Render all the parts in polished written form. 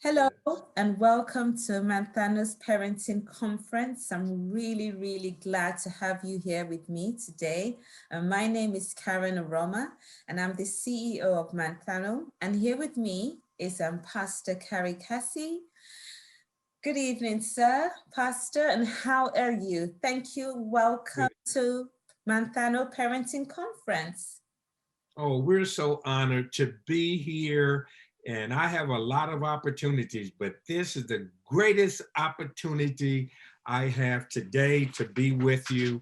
Hello Yes. and welcome to Manthano's Parenting Conference. I'm really glad to have you here with me today. My name is Karen Aroma and I'm the CEO of Manthano. And here with me is Pastor Carey Cassie. Good evening, sir, Pastor, and how are you? Thank you. Welcome Good. to Manthano Parenting Conference. Oh, we're so honored to be here. And I have a lot of opportunities, but this is the greatest opportunity I have today to be with you.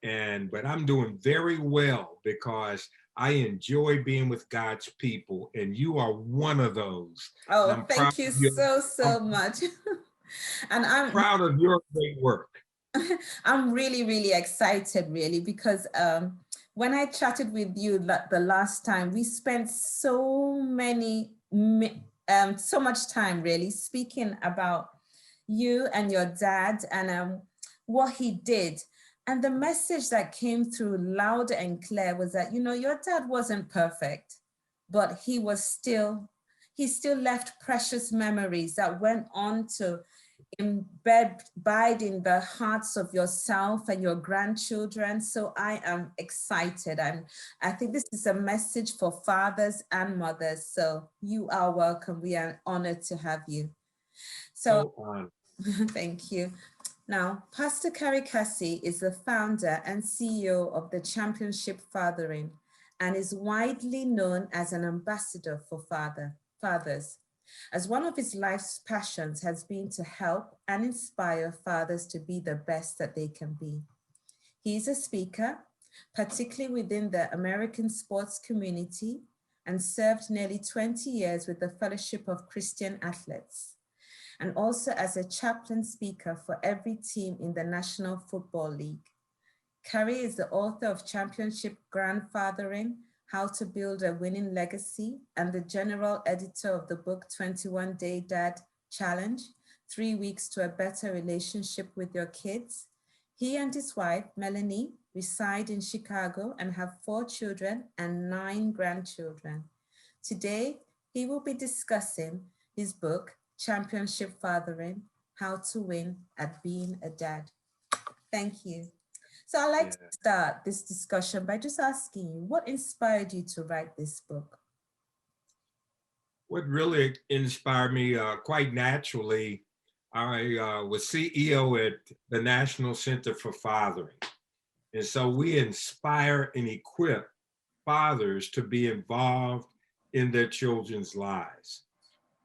But I'm doing very well because I enjoy being with God's people, and you are one of those. And Oh, I'm proud thank you of you. so I'm much. And I'm proud of your great work. I'm really excited, really, because when I chatted with you the last time, we spent so much time really speaking about you and your dad and what he did. And the message that came through loud and clear was that, your dad wasn't perfect, but he still left precious memories that went on to abide in the hearts of yourself and your grandchildren. So I am excited. I think this is a message for fathers and mothers. So you are welcome. We are honored to have you. So So honored. thank you. Now, Pastor Carey Casey is the founder and CEO of the Championship Fathering and is widely known as an ambassador for fathers, as one of his life's passions has been to help and inspire fathers to be the best that they can be. He is a speaker, particularly within the American sports community, and served nearly 20 years with the Fellowship of Christian Athletes, and also as a chaplain speaker for every team in the National Football League. Carey is the author of Championship Grandfathering, How to Build a Winning Legacy, and the general editor of the book 21 Day Dad Challenge, 3 Weeks to a Better Relationship with Your Kids. He and his wife, Melanie, reside in Chicago and have 4 children and 9 grandchildren. Today, he will be discussing his book, Championship Fathering, How to Win at Being a Dad. Thank you. So I'd like to Yeah. start this discussion by just asking you, what inspired you to write this book? What really inspired me quite naturally, I was CEO at the National Center for Fathering. And so we inspire and equip fathers to be involved in their children's lives.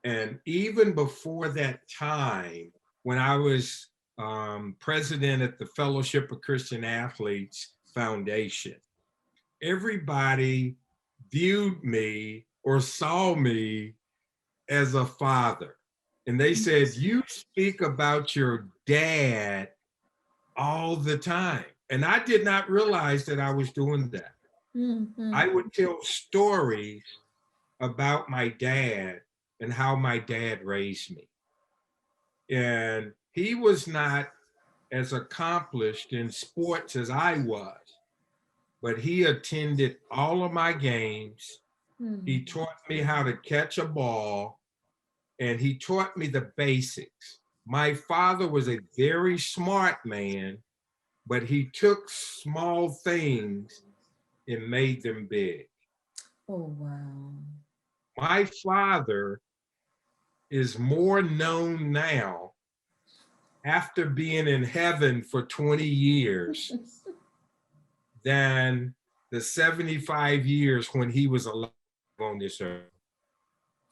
And even before that time, when I was president at the Fellowship of Christian Athletes Foundation, everybody viewed me or saw me as a father. And they said, "You speak about your dad all the time." And I did not realize that I was doing that. Mm-hmm. I would tell stories about my dad and how my dad raised me. And he was not as accomplished in sports as I was, but he attended all of my games. He Mm. taught me how to catch a ball, and he taught me the basics. My father was a very smart man, but he took small things and made them big. Oh, wow. My father is more known now after being in heaven for 20 years than the 75 years when he was alive on this earth.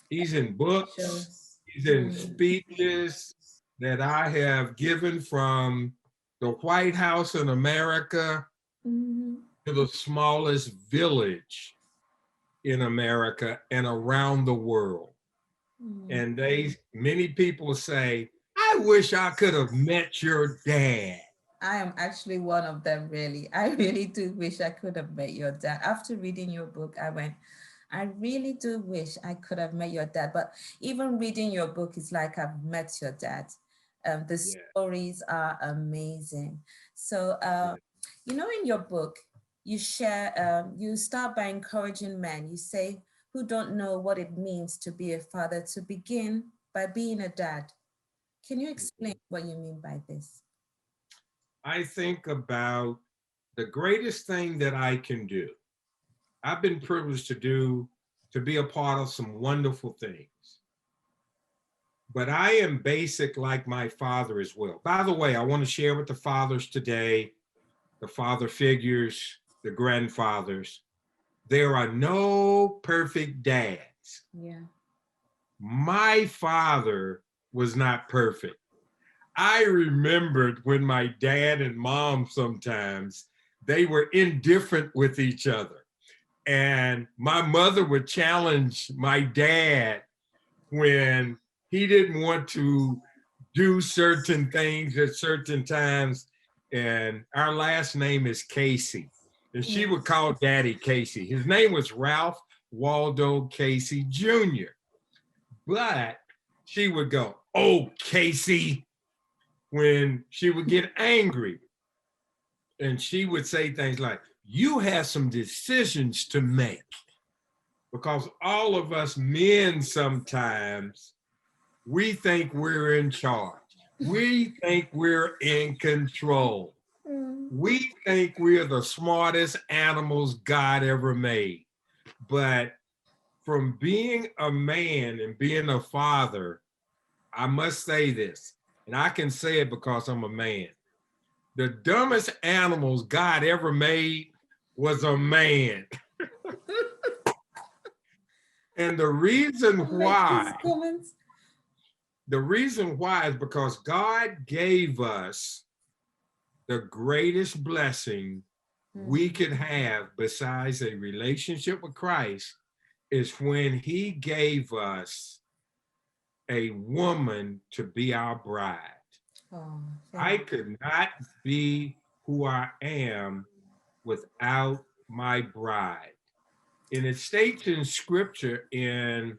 He's in books, Shows. he's in Mm. speeches that I have given from the White House in America Mhm. to the smallest village in America and around the world. Mm. And many people say, "I wish I could have met your dad." I am actually one of them, really. I really do wish I could have met your dad. After reading your book, I really do wish I could have met your dad. But even reading your book is like I've met your dad. The Yeah, stories are amazing. So, yeah, in your book, you start by encouraging men. You say, who don't know what it means to be a father, to begin by being a dad. Can you explain what you mean by this? I think about the greatest thing that I can do. I've been privileged to be a part of some wonderful things. But I am basic like my father as well. By the way, I want to share with the fathers today, the father figures, the grandfathers. There are no perfect dads. Yeah. My father was not perfect. I remembered when my dad and mom sometimes, they were indifferent with each other. And my mother would challenge my dad when he didn't want to do certain things at certain times. And our last name is Casey. And she would call Daddy Casey. His name was Ralph Waldo Casey Jr. But she would go, "Oh, Casey," when she would get angry. And she would say things like, "You have some decisions to make." Because all of us men sometimes, we think we're in charge. We think we're in control. We think we're the smartest animals God ever made. But from being a man and being a father, I must say this, and I can say it because I'm a man. The dumbest animals God ever made was a man. And the reason why is because God gave us the greatest blessing we could have besides a relationship with Christ is when he gave us a woman to be our bride. I could not be who I am without my bride. And it states in scripture in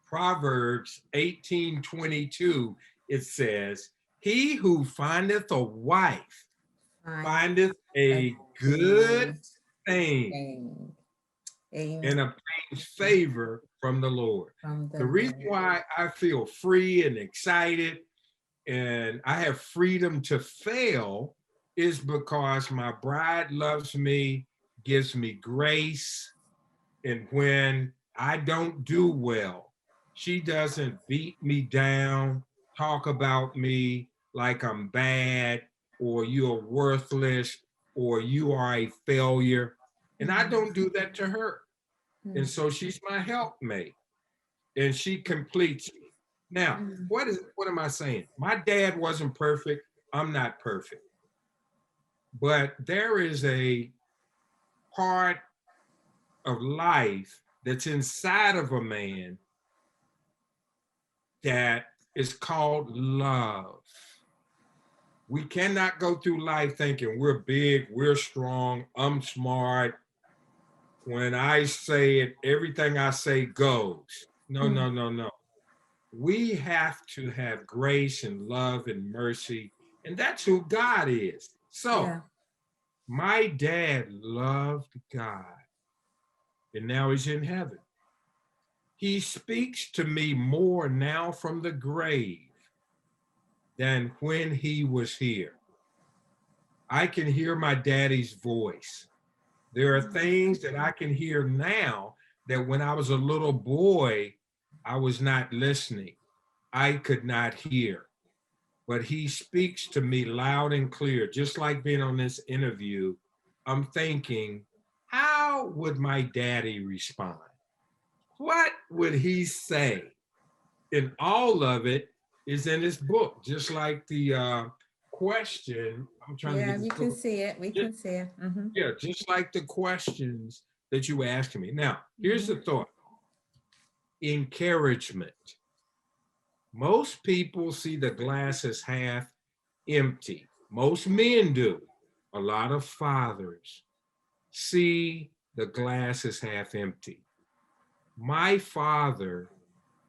Proverbs 18:22, it says, "He who findeth a wife findeth a good thing and obtains favor from the Lord." The reason why I feel free and excited and I have freedom to fail is because my bride loves me, gives me grace, and when I don't do well, she doesn't beat me down, talk about me like I'm bad, or you're worthless, or you are a failure. And I don't do that to her. And so she's my helpmate, and she completes me. Now, what am I saying? My dad wasn't perfect. I'm not perfect. But there is a part of life that's inside of a man that is called love. We cannot go through life thinking we're big, we're strong, I'm smart. When I say it, everything I say goes. No, no, no, no. We have to have grace and love and mercy, and that's who God is. So, my dad loved God, and now he's in heaven. He speaks to me more now from the grave than when he was here. I can hear my daddy's voice. There are things that I can hear now that when I was a little boy, I was not listening. I could not hear. But he speaks to me loud and clear, just like being on this interview. I'm thinking, how would my daddy respond? What would he say? And all of it is in this book, just like the question. I'm trying to get this you book. can see it. We can see it. Yeah, just like the questions that you were asking me. Now, here's the thought. Encouragement. Most people see the glass as half empty. Most men do. A lot of fathers see the glass as half empty. My father,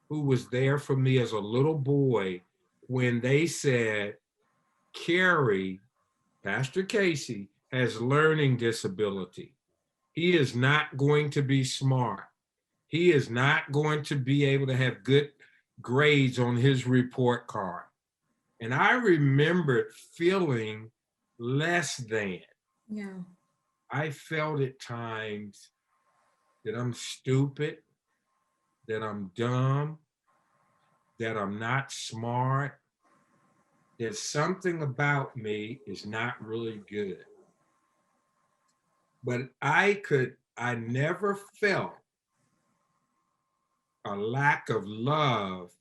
who was there for me as a little boy, when they said, Carey, Pastor Casey, has learning disability. He is not going to be smart. He is not going to be able to have good grades on his report card. And I remembered feeling less than. Yeah. I felt at times that I'm stupid, that I'm dumb, that I'm not smart, that something about me is not really good. But I never felt a lack of love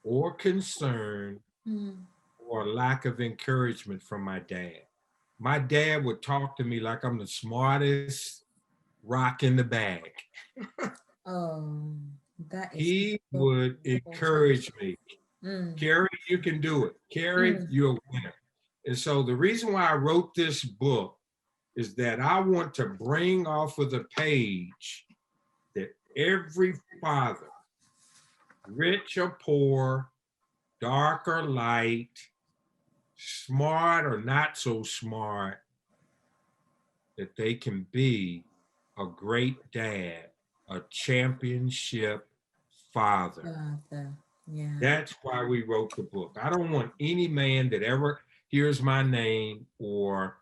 or concern Mm. or a lack of encouragement from my dad. My dad would talk to me like I'm the smartest rock in the bag. Oh, that is He so would important. encourage me. Mm. Carey, you can do it. Carey, Mm. you're a winner. And so the reason why I wrote this book is that I want to bring off of the page that every father, rich or poor, dark or light, smart or not so smart, that they can be a great dad, a championship father. Father. Yeah. That's why we wrote the book. I don't want any man that ever hears my name or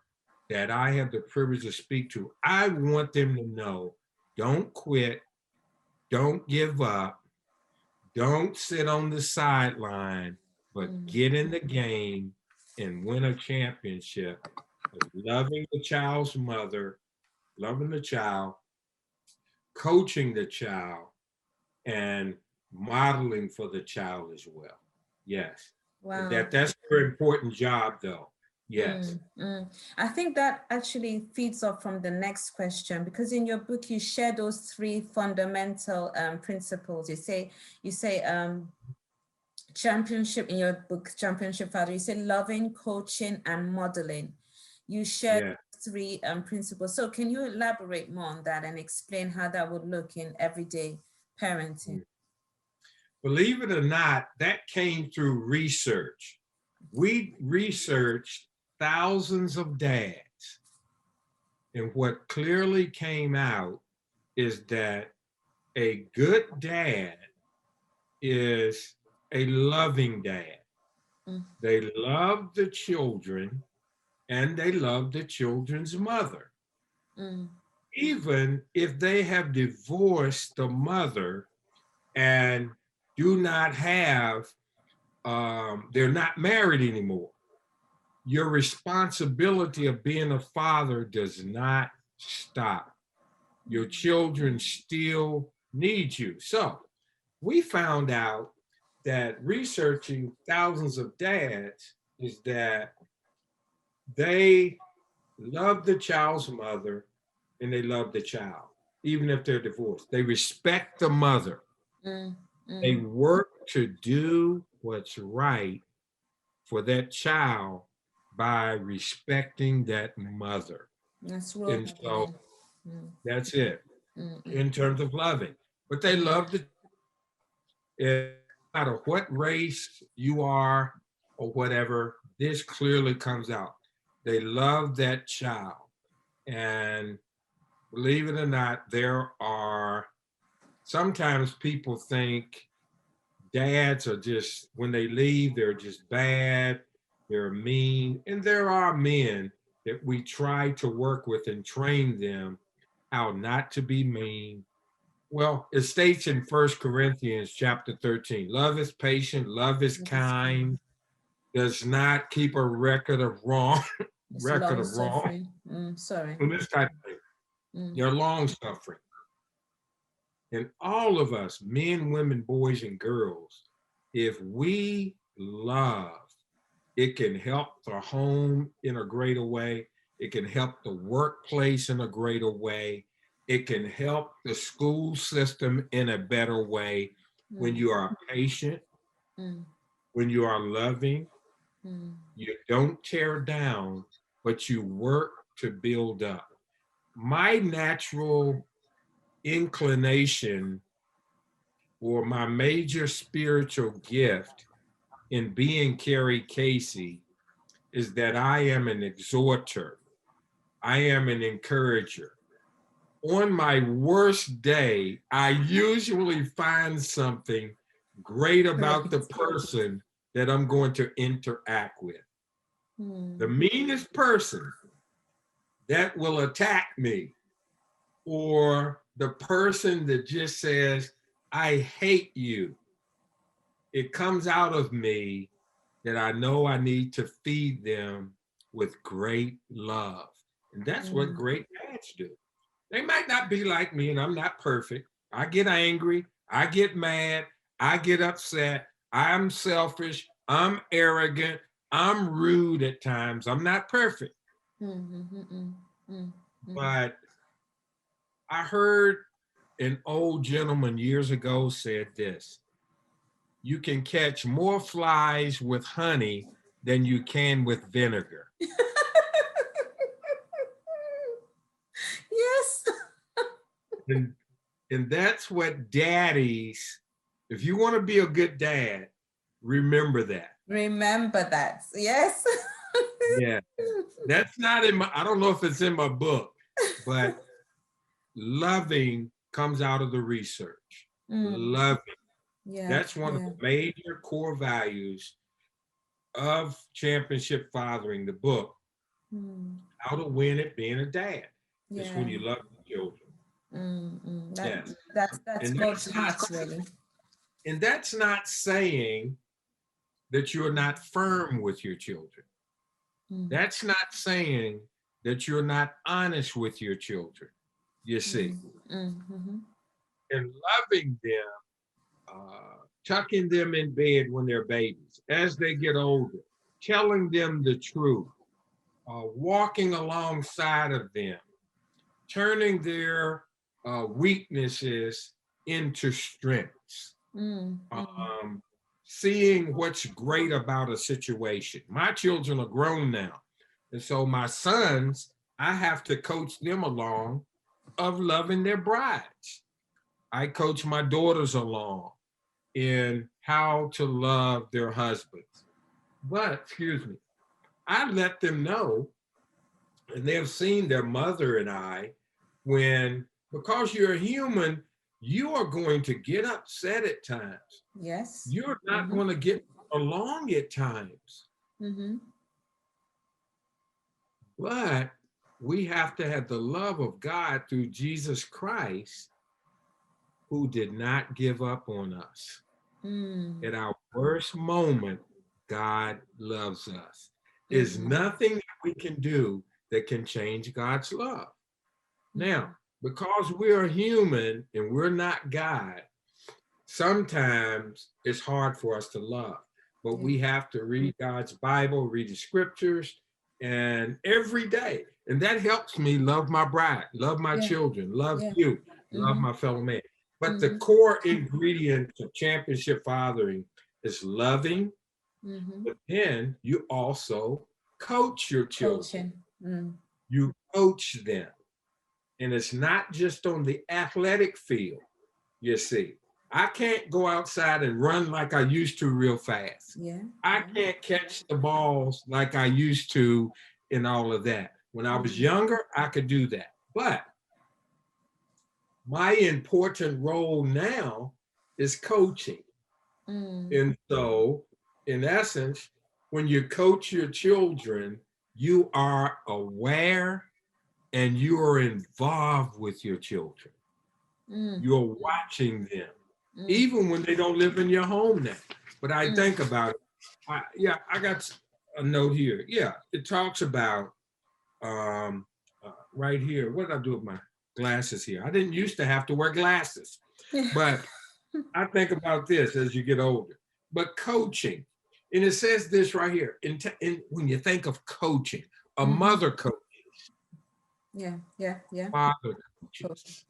that I have the privilege to speak to. I want them to know, don't quit, don't give up, don't sit on the sideline, but Mm. get in the game and win a championship of loving the child's mother, loving the child, coaching the child, and modeling for the child as well. Yes. Wow. That's a very important job though. Yes. Mm, mm. I think that actually feeds off from the next question, because in your book you share those three fundamental principles. You say championship in your book, Championship Father. You say loving, coaching, and modeling. You share Yeah. three principles. So can you elaborate more on that and explain how that would look in everyday parenting? Believe it or not, that came through research. We researched thousands of dads, and what clearly came out is that a good dad is a loving dad. Mm, They love the children and they love the children's mother. mm, Even if they have divorced the mother and do not have, they're not married anymore, your responsibility of being a father does not stop. Your children still need you. So we found out that researching thousands of dads is that they love the child's mother and they love the child, even if they're divorced. They respect the mother. mm, They mm. work to do what's right for that child by respecting that mother. That's role And so modeling. Mm, that's it mm, mm, in terms of loving. But they love the, no matter what race you are or whatever, this clearly comes out. They love that child. And believe it or not, there are sometimes people think dads are just, when they leave, they're just bad, they're mean. And there are men that we try to work with and train them how not to be mean. Well, it states in 1 Corinthians chapter 13, love is patient, love is It's kind, does not keep a record of wrong, it's record long of wrong, suffering. Sorry. and this type of thing. Mm, They're long suffering. And all of us, men, women, boys, and girls, if we love, it can help the home in a greater way. It can help the workplace in a greater way. It can help the school system in a better way when mm, you are patient, mm, when you are loving. mm, You don't tear down, but you work to build up. My natural inclination or my major spiritual gift in being Carey Casey is that I am an exhorter. I am an encourager. On my worst day, I usually find something great about the person that I'm going to interact with. The meanest person that will attack me, or the person that just says, I hate you, it comes out of me that I know I need to feed them with great love. And that's what great dads do. They might not be like me, and I'm not perfect. I get angry, I get mad, I get upset, I'm selfish, I'm arrogant, I'm rude at times. I'm not perfect. But I heard an old gentleman years ago said this: you can catch more flies with honey than you can with vinegar. Yes. And that's what daddies, if you want to be a good dad, remember that. Remember that. Yes. Yeah. That's not in my, I don't know if it's in my book, but loving comes out of the research. Loving. Yeah. That's one of the major core values of Championship Fathering, the book, How to Win at Being a Dad. It's when you love your children. Yes. That's God's heart, really. And that's not saying that you're not firm with your children. That's not saying that you're not honest with your children, you see. And loving them, tucking them in bed when they're babies, as they get older, telling them the truth, walking alongside of them, turning their weaknesses into strengths, seeing what's great about a situation. My children are grown now. And so my sons, I have to coach them along of loving their brides. I coach my daughters along in how to love their husbands. But, excuse me, I let them know, and they've seen their mother and I, when, because you're a human, you are going to get upset at times. Yes. You're not going to get along at times. But we have to have the love of God through Jesus Christ, who did not give up on us. At our worst moment, God loves us. There's nothing that we can do that can change God's love. Now, because we're human and we're not God, sometimes it's hard for us to love. But we have to read God's Bible, read the scriptures, and every day. And that helps me love my bride, love my children, love you, love my fellow man. But the core ingredient of championship fathering is loving, but then you also coach your children. You coach them. And it's not just on the athletic field, you see. I can't go outside and run like I used to real fast. I can't catch the balls like I used to and all of that. When I was younger, I could do that. But my important role now is coaching. And so, in essence, when you coach your children, you are aware and you are involved with your children. You're watching them, even when they don't live in your home now. But I think about it. I got a note here. Yeah, it talks about right here. What did I do with my glasses here? I didn't used to have to wear glasses, but I think about this as you get older. But coaching, and it says this right here. When you think of coaching, a mother coaches. Father coaches.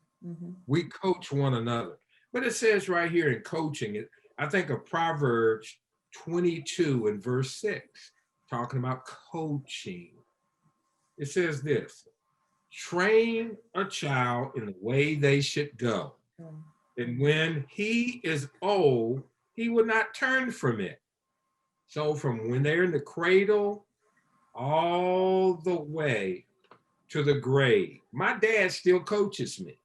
We coach one another. But it says right here in coaching, I think of Proverbs 22 and verse 6, talking about coaching. It says this: train a child in the way they should go. And when he is old, he will not turn from it. So from when they're in the cradle all the way to the grave, my dad still coaches me.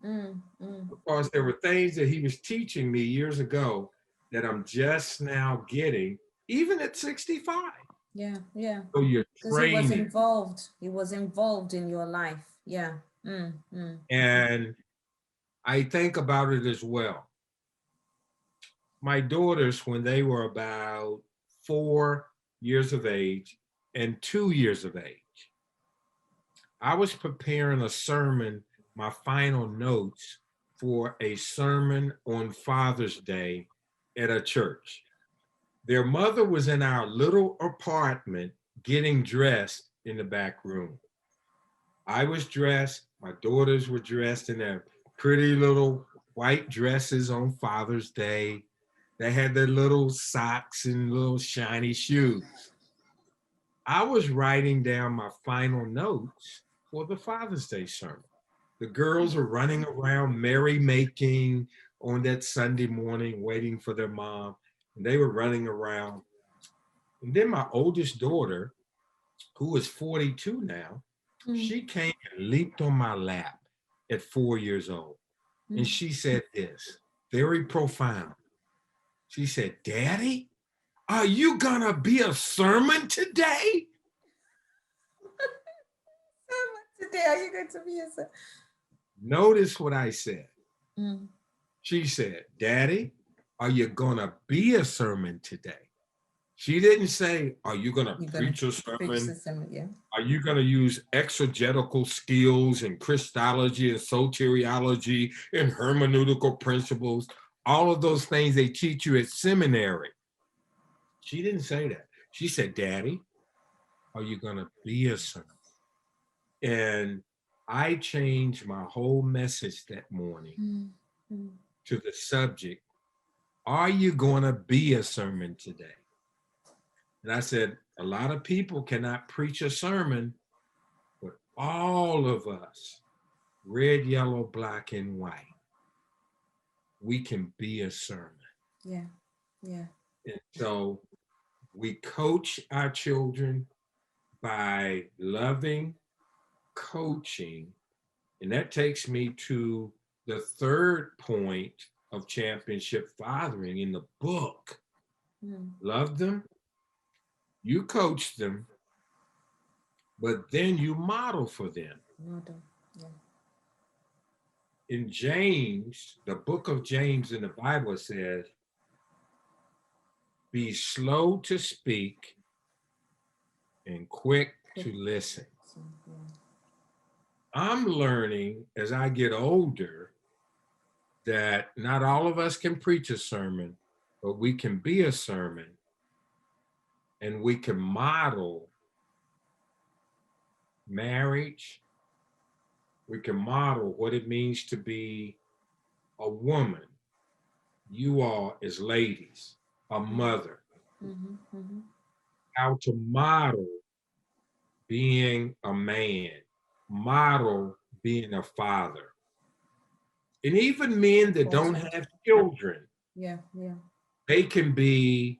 because there were things that he was teaching me years ago that I'm just now getting, even at 65. Yeah, yeah. So you're Because he was training. involved. He was involved in your life. Yeah. And I think about it as well. My daughters, when they were about 4 years of age and 2 years of age, I was preparing a sermon, my final notes for a sermon on Father's Day at a church. Their mother was in our little apartment getting dressed in the back room. I was dressed, my daughters were dressed in their pretty little white dresses on Father's Day. They had their little socks and little shiny shoes. I was writing down my final notes for the Father's Day sermon. The girls are running around merrymaking on that Sunday morning, waiting for their mom. And they were running around. And then my oldest daughter, who is 42 now, she came and leaped on my lap at 4 years old. And she said this, very profound. She said, Daddy, are you gonna be a sermon today? Today, are you going to be a... Notice what I said. She said, Daddy, are you gonna be a sermon today? She didn't say, are you gonna preach a sermon? Yeah. Are you gonna use exegetical skills and Christology and soteriology and hermeneutical principles? All of those things they teach you at seminary. She didn't say that. She said, Daddy, are you gonna be a sermon? And I changed my whole message that morning to the subject, are you going to be a sermon today? And I said, a lot of people cannot preach a sermon, but all of us, red, yellow, black, and white, we can be a sermon. Yeah, yeah. And so we coach our children by loving, coaching, and that takes me to the third point of championship fathering in the book. Love them, you coach them, but then you model for them. Yeah. In James, the book of James in the Bible says, be slow to speak and quick to listen. I'm learning as I get older that not all of us can preach a sermon, but we can be a sermon and we can model marriage. We can model what it means to be a woman. You all as ladies, a mother. How to model being a man, model being a father. And even men that don't have children, yeah, they can be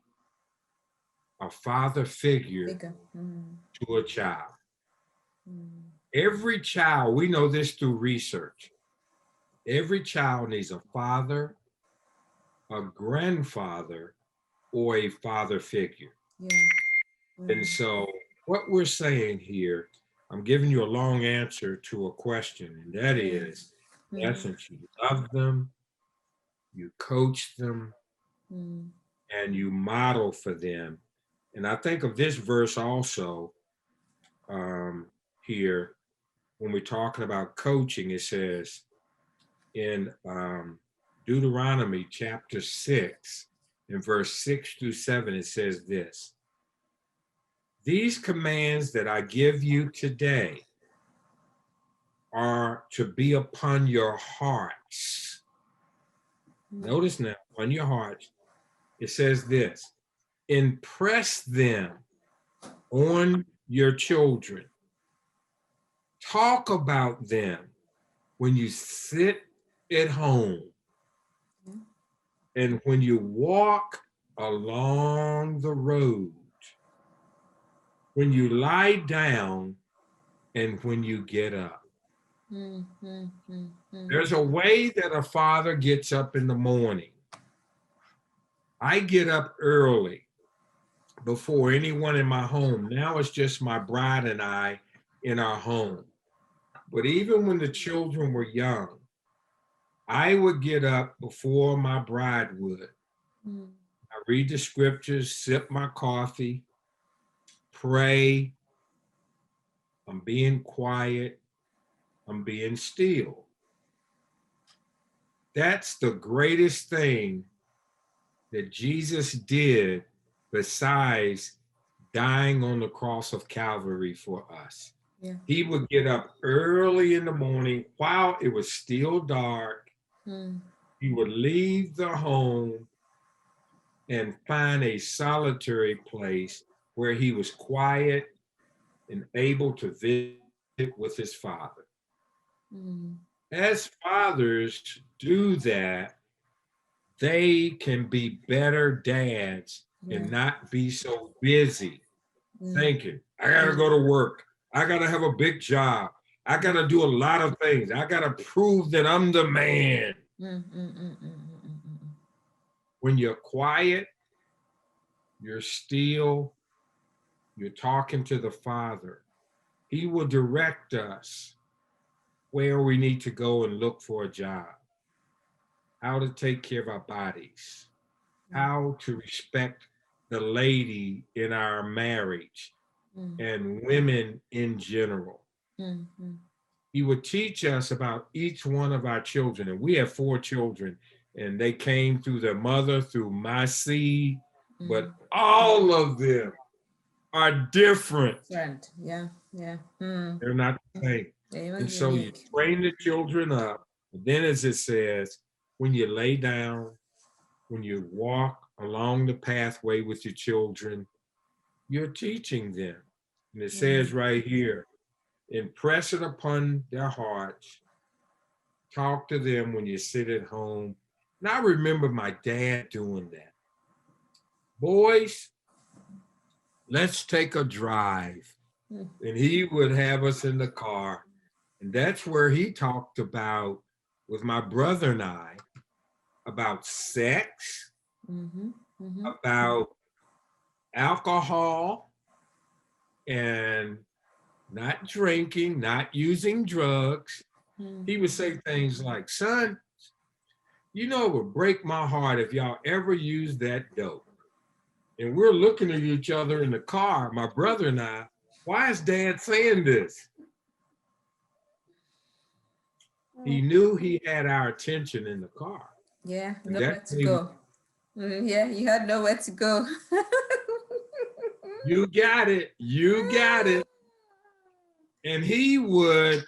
a father figure to a child. Every child, we know this through research, every child needs a father, a grandfather, or a father figure. And so what we're saying here, I'm giving you a long answer to a question, and that is, in essence, you love them, you coach them, and you model for them. And I think of this verse also here, when we're talking about coaching, it says in Deuteronomy chapter 6, in verse 6 through 7, it says this, these commands that I give you today are to be upon your hearts. Notice now, on your hearts, it says this, impress them on your children. Talk about them when you sit at home and when you walk along the road, when you lie down and when you get up. mm, mm, mm, mm. There's a way that a father gets up in the morning. I get up early before anyone in my home. Now it's just my bride and I in our home. But even when the children were young, I would get up before my bride would. Mm, I read the scriptures, sip my coffee, pray. I'm being quiet. I'm being still. That's the greatest thing that Jesus did besides dying on the cross of Calvary for us. yeah. He would get up early in the morning while it was still dark. Mm, He would leave the home and find a solitary place where he was quiet and able to visit with his father. mm, As fathers do that, they can be better dads yeah. and not be so busy Mm, thinking, I gotta go to work. I gotta have a big job. I gotta do a lot of things. I gotta prove that I'm the man. mm, mm, mm, mm, mm, mm, When you're quiet, you're still, you're talking to the Father. He will direct us where we need to go and look for a job, how to take care of our bodies, how to respect the lady in our marriage mm, and women in general. mm, mm, He would teach us about each one of our children. And we have 4 children, and they came through their mother, through my seed, mm. but all of them are different. Different. Yeah. Yeah. Mm. They're not the same. They were And so you unique. train the children up. But then, as it says, when you lay down, when you walk along the pathway with your children, you're teaching them. And it Mm, says right here, impress it upon their hearts. Talk to them when you sit at home. And I remember my dad doing that. Boys, let's take a drive. mm, And he would have us in the car. And that's where he talked about, with my brother and I, about sex, mm-hmm, mm-hmm, about alcohol, and not drinking, not using drugs. mm. He would say things like, son, you know, it would break my heart if y'all ever use that dope. And we're looking at each other in the car, my brother and I. Why is dad saying this? He knew he had our attention in the car. Yeah. And that Nowhere to made, go. Yeah. You had nowhere to go. you got it, you got it. And he would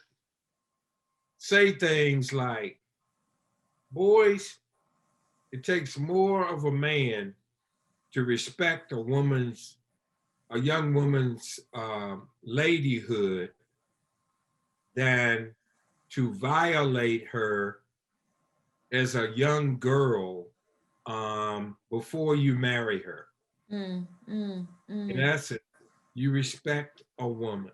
say things like, boys, it takes more of a man to respect a young woman's ladyhood than to violate her as a young girl before you marry her. Mm, mm, In mm, essence, you respect a woman.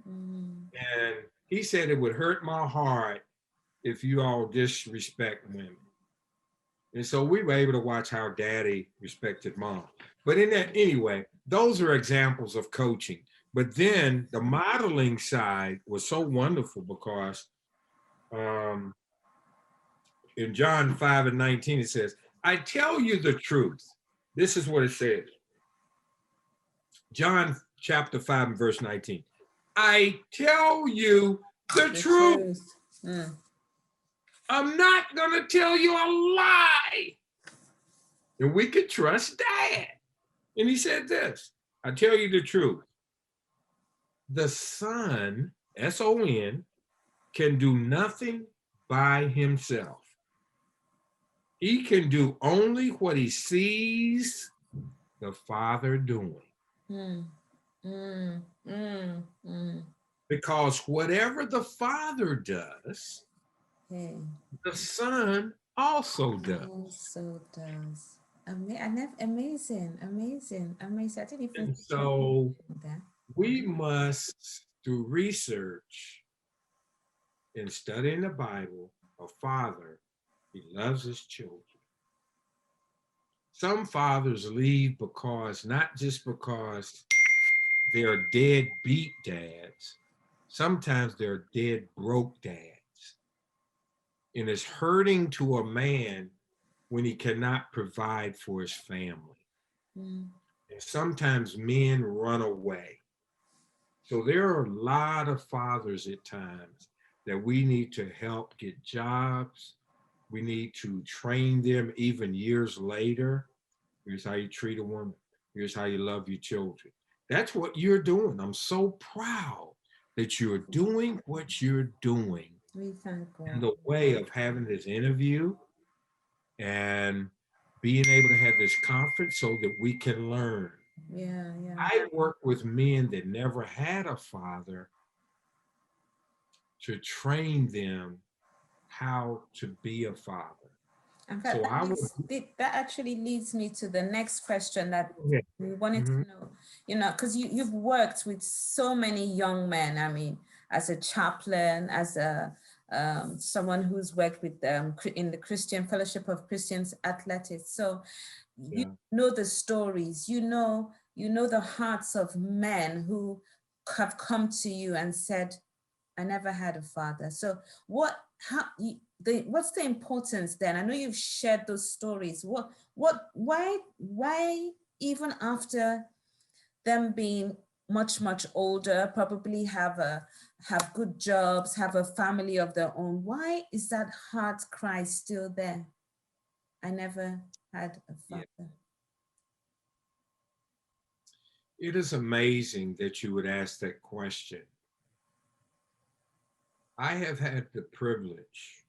mm, And he said it would hurt my heart if you all disrespect women. And so we were able to watch how daddy respected mom. But in that, anyway, those are examples of coaching. But then the modeling side was so wonderful because in John 5:19, it says, I tell you the truth. This is what it says. John chapter 5 and verse 19. I tell you the truth. truth. Mm, I'm not going to tell you a lie. And we could trust dad. And he said this, I tell you the truth. The son, S-O-N, can do nothing by himself. He can do only what he sees the Father doing. mm, mm, mm, mm. Because whatever the Father does, Hey, the Son also does. also does. Amazing, amazing, amazing. I didn't even And so that. we must, through research, in studying the Bible, a father, he loves his children. Some fathers leave because, not just because they're deadbeat dads, sometimes they're dead broke dads. And it's hurting to a man when he cannot provide for his family. Mm. And sometimes men run away. So there are a lot of fathers at times that we need to help get jobs. We need to train them even years later. Here's how you treat a woman. Here's how you love your children. That's what you're doing. I'm so proud that you're doing what you're doing We thank in God. the way of having this interview and being able to have this conference so that we can learn. Yeah, yeah. I work with men that never had a father to train them how to be a father. In fact, So I would, that actually leads me to the next question that yeah. we wanted Mhm. to know, because you've worked with so many young men. I mean, as a chaplain, as a someone who's worked with in the Christian Fellowship of Christians Athletics. So you Yeah. know the stories, you know the hearts of men who have come to you and said, I never had a father. So what's the importance then? I know you've shared those stories. Why even after them being much older, probably have good jobs, have a family of their own, why is that heart cry still there? I never had a Yeah. father. It is amazing that you would ask that question. I have had the privilege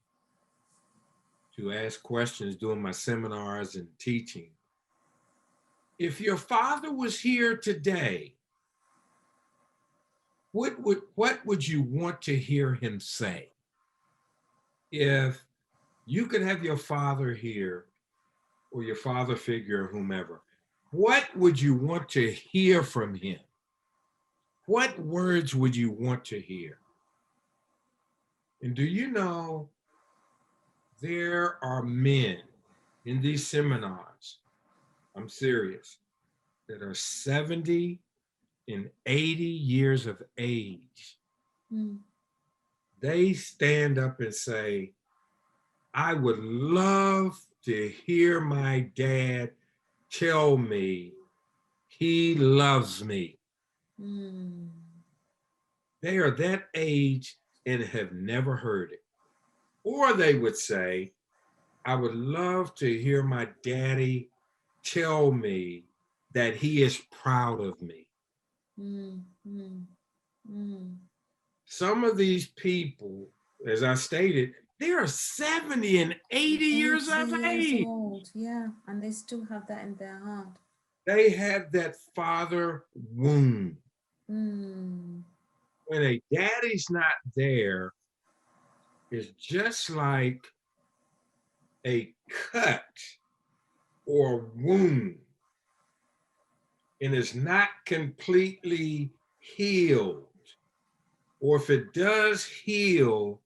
to ask questions during my seminars and teaching. If your father was here today, what would you want to hear him say? If you could have your father here or your father figure or whomever, what would you want to hear from him? What words would you want to hear? And do you know there are men in these seminars, I'm serious, that are 70 and 80 years of age. Mm. They stand up and say, I would love to hear my dad tell me he loves me. Mm. They are that age and have never heard it. Or they would say, I would love to hear my daddy tell me that he is proud of me. Mm. Mm. Mm. Some of these people, as I stated, they are 70 and 80 years 80 of years age. old, yeah, and they still have that in their heart. They have that father wound. Mm. When a daddy's not there, it's just like a cut or wound, and it's not completely healed. Or if it does heal,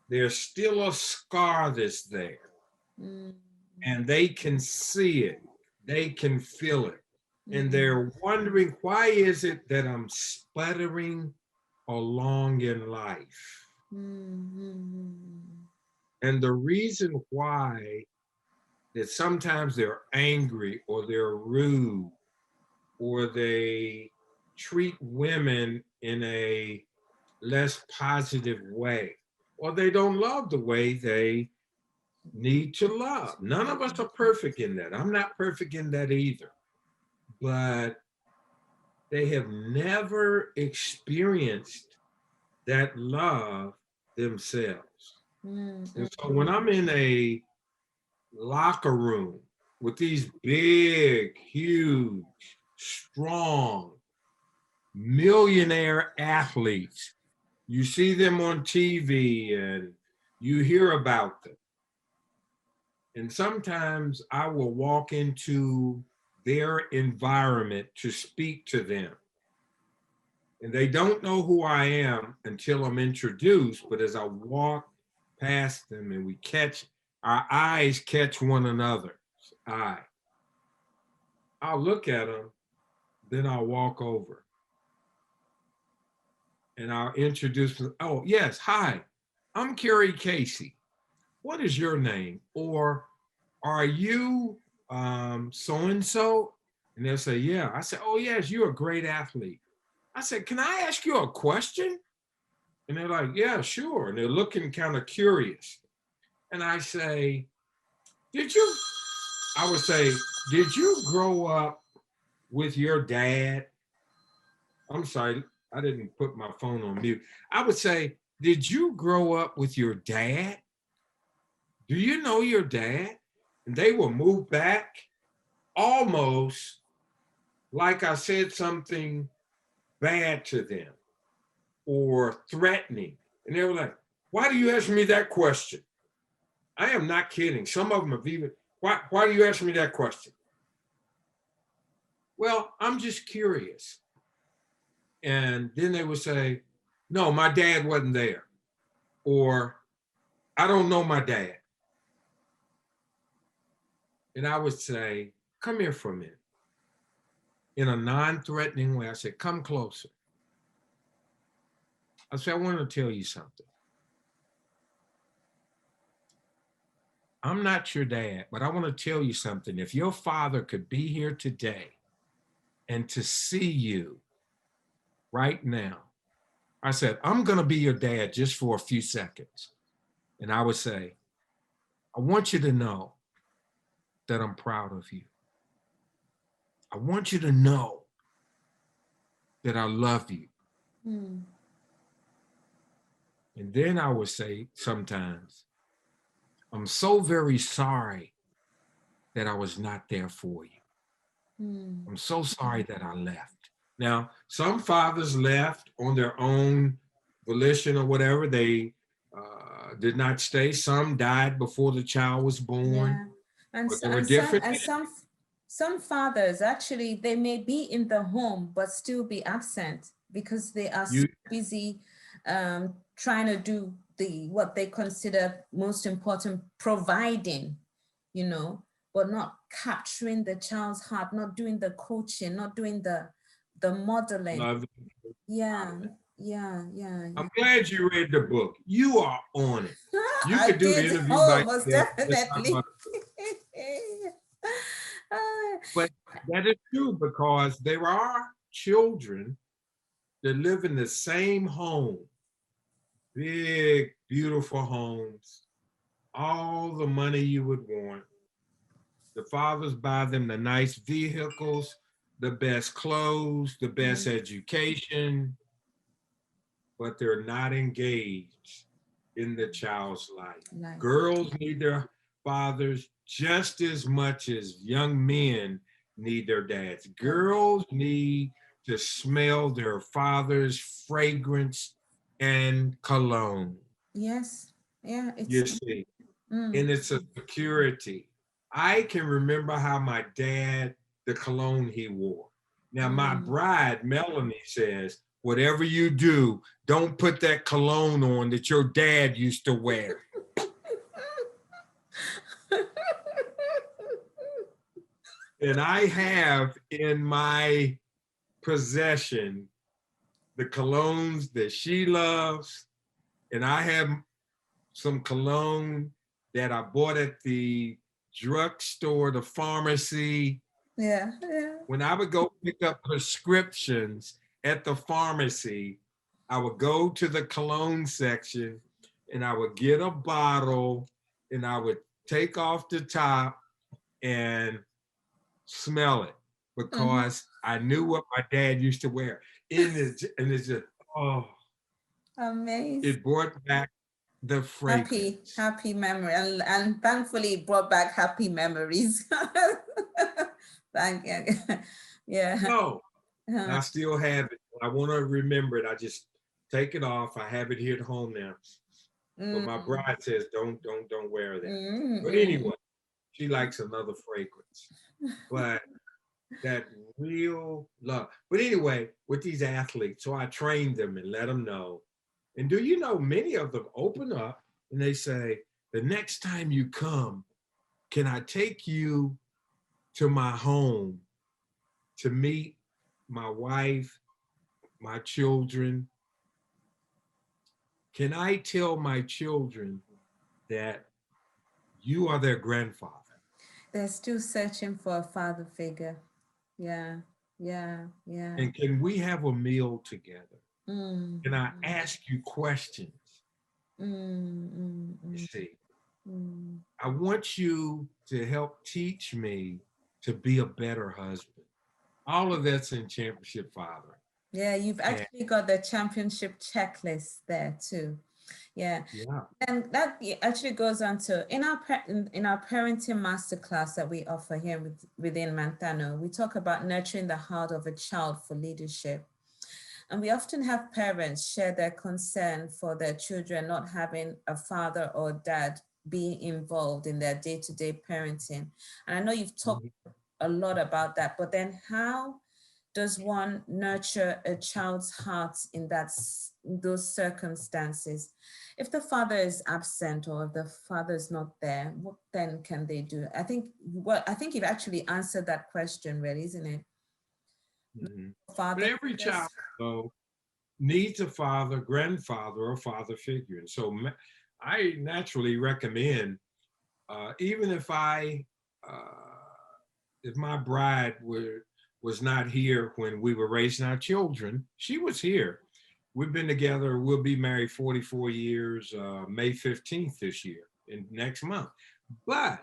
there's still a scar that's there, Mm. and they can see it, they can feel it, and Mm. they're wondering, why is it that I'm sputtering along in life? Mm. And the reason why that sometimes they're angry or they're rude or they treat women in a less positive way, or they don't love the way they need to love. None of us are perfect in that. I'm not perfect in that either. But they have never experienced that love themselves. Mm. And Mm. so when I'm in a locker room with these big, huge, strong, millionaire athletes, you see them on TV and you hear about them. And sometimes I will walk into their environment to speak to them. And they don't know who I am until I'm introduced. But as I walk past them and our eyes catch one another's eye, I'll look at them, then I'll walk over and I'll introduce them. Oh, yes, hi, I'm Carey Casey. What is your name? Or are you so-and-so? And they'll say, yeah. I said, oh, yes, you're a great athlete. I said, can I ask you a question? And they're like, yeah, sure. And they're looking kind of curious. And I say, I would say, did you grow up with your dad? I'm sorry, I didn't put my phone on mute. I would say, did you grow up with your dad? Do you know your dad? And they will move back almost like I said something bad to them or threatening. And they were like, why do you ask me that question? I am not kidding. Some of them have even, why do you ask me that question? Well, I'm just curious. And then they would say, no, my dad wasn't there. Or I don't know my dad. And I would say, come here for a minute. In a non-threatening way, I said, come closer. I said, I want to tell you something. I'm not your dad, but I want to tell you something. If your father could be here today and to see you right now, I said, I'm going to be your dad just for a few seconds. And I would say, I want you to know that I'm proud of you. I want you to know that I love you. Mm. And then I would say sometimes, I'm so very sorry that I was not there for you. Mm. I'm so sorry that I left. Now, some fathers left on their own volition or whatever. They did not stay. Some died before the child was born. Yeah. And, But s- there were and some different. and some fathers actually, they may be in the home but still be absent because they are so You, busy trying to do what they consider most important, providing, but not capturing the child's heart, not doing the coaching, not doing the modeling. love. Yeah, yeah, yeah, yeah. I'm glad you read the book. You are on it. You I could do the did. interview by Oh, most yourself. Let's talk definitely. about But that is true because there are children that live in the same home, big, beautiful homes, all the money you would want. The fathers buy them the nice vehicles, the best clothes, the best education, but they're not engaged in the child's life. Nice. Girls need their fathers just as much as young men need their dads. Girls need to smell their father's fragrance and cologne. Yes. Yeah, You it's see, and mm, it's a security. I can remember how my dad, the cologne he wore. Now, my mm. bride, Melanie, says, whatever you do, don't put that cologne on that your dad used to wear. And I have in my possession the colognes that she loves, and I have some cologne that I bought at the drugstore, the pharmacy. Yeah, yeah. When I would go pick up prescriptions at the pharmacy, I would go to the cologne section and I would get a bottle and I would take off the top and smell it Mhm. because I knew what my dad used to wear. And it's just, oh, Amazing. it brought back the Happy, fragrance. happy memory. And thankfully it brought back happy memories. Thank you. Yeah. No, Uh, I still have it. I want to remember it. I just take it off. I have it here at home now. But my mm, bride says, don't wear that. mm, But mm. anyway, she likes another fragrance. But that real love. But anyway, with these athletes, so I trained them and let them know. And do you know, many of them open up and they say, the next time you come, can I take you to my home to meet my wife, my children? Can I tell my children that you are their grandfather? They're still searching for a father figure. Yeah, yeah, yeah. And can we have a meal together? Mm, Can I ask you questions? You mm. see, Mm. I want you to help teach me to be a better husband. All of that's in Championship Father. Yeah, you've And actually got the championship checklist there too. Yeah, yeah, and that actually goes on to in our parenting masterclass that we offer here within Manthano. We talk about nurturing the heart of a child for leadership. And we often have parents share their concern for their children not having a father or dad being involved in their day-to-day parenting. And I know you've talked a lot about that, but then how does one nurture a child's heart in in those circumstances? If the father is absent or if the father is not there, what then can they do? I think you've actually answered that question, really, isn't it? mhm. But Father every child, figures. though, needs a father, grandfather, or father figure. And so I naturally recommend, even if my bride was not here when we were raising our children, she was here. We've been together, we'll be married 44 years, May 15th this year, in next month. But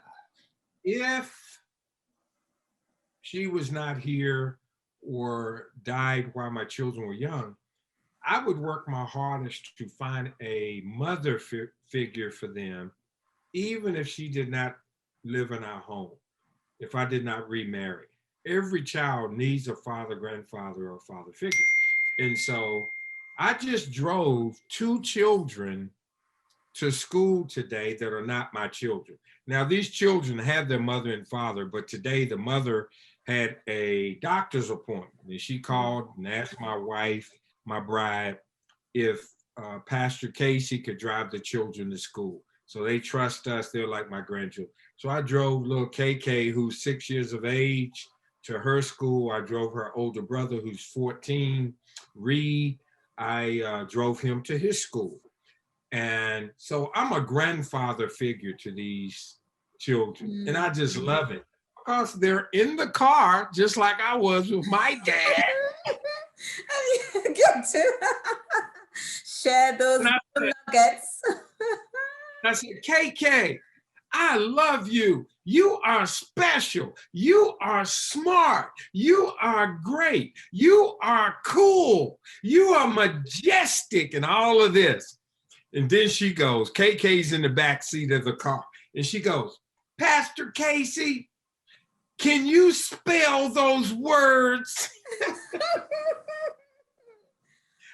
if she was not here or died while my children were young, I would work my hardest to find a mother figure for them, even if she did not live in our home, if I did not remarry. Every child needs a father, grandfather, or father figure. And so I just drove two children to school today that are not my children. Now, these children have their mother and father, but today the mother had a doctor's appointment and she called and asked my wife, my bride, if Pastor Casey could drive the children to school. So they trust us. They're like my grandchildren. So I drove little KK, who's 6 years of age, to her school. I drove her older brother, who's 14, Reed. I drove him to his school. And so I'm a grandfather figure to these children. And I just love it because they're in the car just like I was with my dad. Good to share those And nuggets. I said, KK, I love you. You are special. You are smart. You are great. You are cool. You are majestic and all of this. And then she goes, KK's in the back seat of the car. And she goes, Pastor Casey, can you spell those words?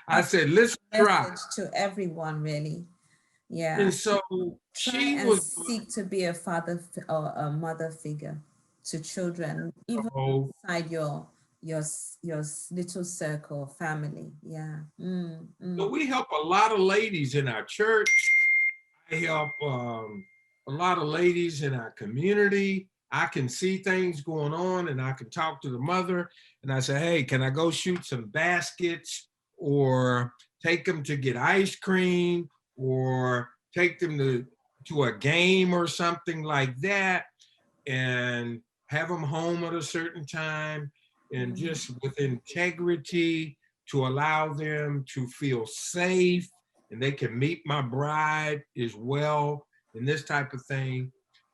I said, let's try. Message to everyone, really. Yeah. And so Try she and was, seek to be a father or a mother figure to children, even oh, inside your little circle family. Yeah. so we help a lot of ladies in our church. I help a lot of ladies in our community. I can see things going on and I can talk to the mother and I say, hey, can I go shoot some baskets or take them to get ice cream or take them to a game or something like that and have them home at a certain time and just with integrity to allow them to feel safe and they can meet my bride as well and this type of thing.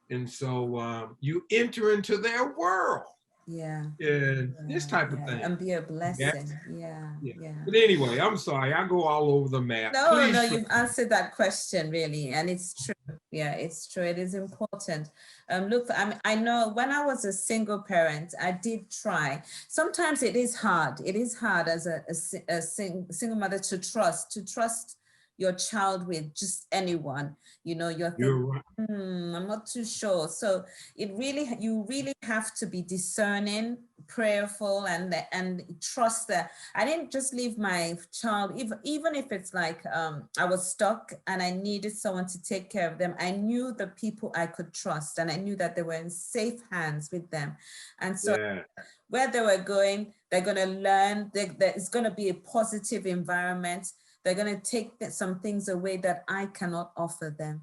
And so you enter into their world Yeah. and this type of Yeah. thing. And be a Yeah. blessing. Yeah. Yeah. Yeah. But anyway, I'm sorry. I go all over the map. No, Please. you've answered that question really, and it's true. Yeah, it's true. It is important. Look, I know when I was a single parent, I did try. Sometimes it is hard. It is hard as a single mother to trust your child with just anyone. You're You're thinking, right. I'm not too sure. So you really have to be discerning, prayerful, and trust that I didn't just leave my child, even if it's like I was stuck and I needed someone to take care of them. I knew the people I could trust, and I knew that they were in safe hands with them. And so Yeah. where they were going, they're going to learn. It's going to be a positive environment. They're going to take some things away that I cannot offer them.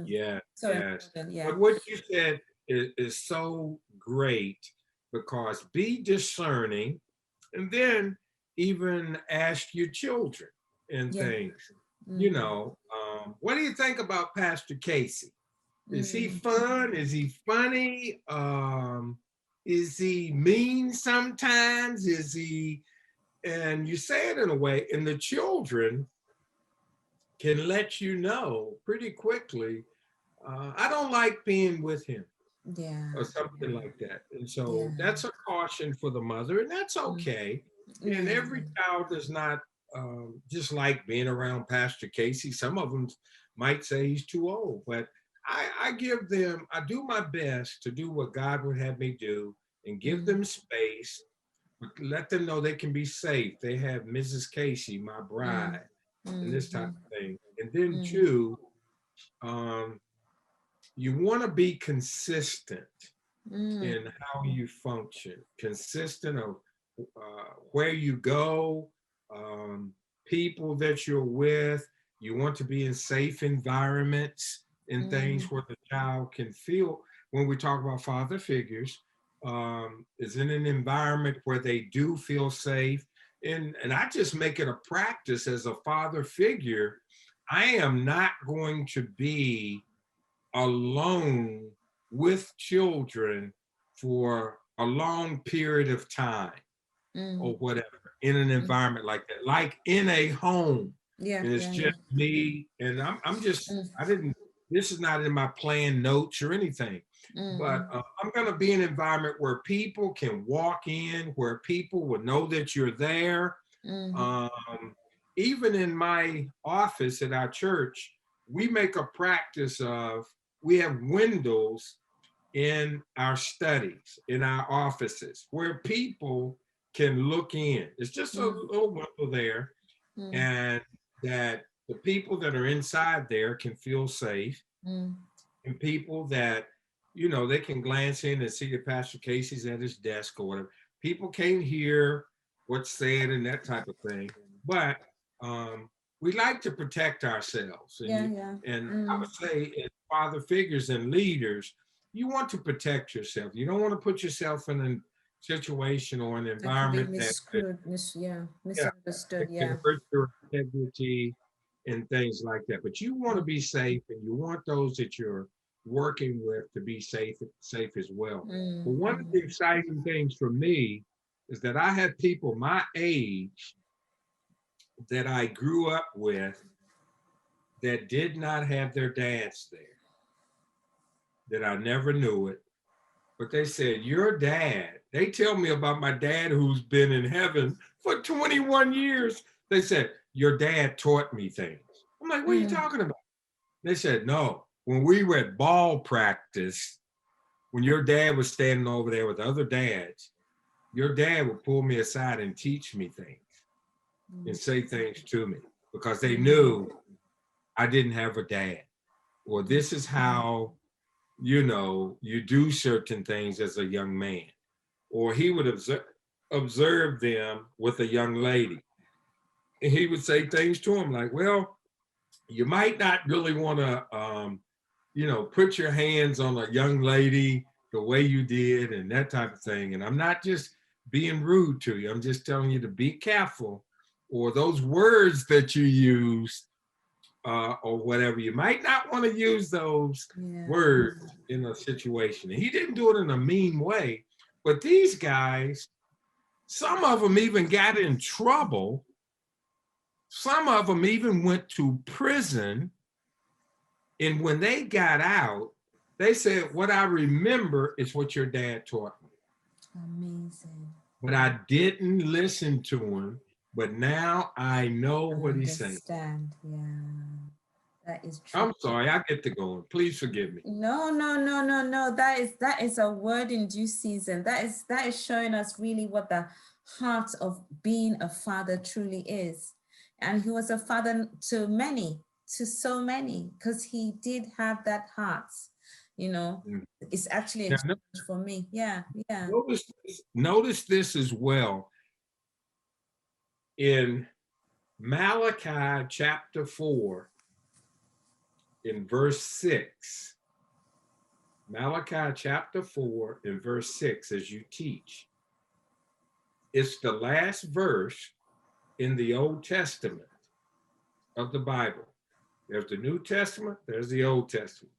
Yeah. So Yes. important, yeah. But what you said is so great, because be discerning, and then even ask your children and Yeah. things. What do you think about Pastor Casey? Is he fun? Is he funny? Is he mean sometimes? And you say it in a way, and the children can let you know pretty quickly, I don't like being with him, Yeah. or something like that. And Yeah. so that's a caution for the mother, and that's okay. And Yeah. every child does not just like being around Pastor Casey. Some of them might say he's too old, but I do my best to do what God would have me do and give them space, let them know they can be safe. They have Mrs. Casey, my bride, and this type of thing. And then two, um, you want to be consistent in how you function, consistent of where you go, people that you're with. You want to be in safe environments and things where the child can feel. When we talk about father figures, is in an environment where they do feel safe. And I just make it a practice as a father figure. I am not going to be alone with children for a long period of time or whatever in an environment like that, like in a home. Yeah. And it's just me, and I'm just, I didn't, this is not in my plan notes or anything, but I'm going to be in an environment where people can walk in, where people will know that you're there. Um, Even in my office at our church, we make a practice of, we have windows in our studies, in our offices, where people can look in. It's just a little window there, and that the people that are inside there can feel safe, and people that, they can glance in and see that Pastor Casey's at his desk or whatever. People can't hear what's said and that type of thing, but we like to protect ourselves. And I would say, as father figures and leaders, you want to protect yourself. You don't want to put yourself in a situation or an That could be environment that yeah, misunderstood. it can hurt your integrity and things like that. But you want to be safe, and you want those that you're working with to be safe as well. But one of the exciting things for me is that I had people my age that I grew up with that did not have their dads there, that I never knew it. But they said, your dad, they tell me about my dad who's been in heaven for 21 years. They said, your dad taught me things. I'm like, what are you talking about? They said, no, when we were at ball practice, when your dad was standing over there with other dads, your dad would pull me aside and teach me things and say things to me, because they knew I didn't have a dad. Or this is how, you do certain things as a young man. Or he would observe them with a young lady. And he would say things to him like, well, you might not really want to, put your hands on a young lady the way you did and that type of thing. And I'm not just being rude to you. I'm just telling you to be careful. Or those words that you use or whatever, you might not want to use those words in a situation. And he didn't do it in a mean way. But these guys, some of them even got in trouble. Some of them even went to prison. And when they got out, they said, what I remember is what your dad taught me. Amazing. But I didn't listen to him but now I know what he's saying. Understand. Yeah. That is true. I'm sorry, I get to going. Please forgive me. No, no, no, no, no. That is a word in due season. That is showing us really what the heart of being a father truly is. And he was a father to many, to so many, because he did have that heart. You know, it's actually a Now, challenge for me. Yeah, yeah. notice this as well in Malachi chapter 4, in verse 6. Malachi chapter 4 in verse 6, as you teach. It's the last verse in the Old Testament of the Bible. There's the New Testament, there's the Old Testament.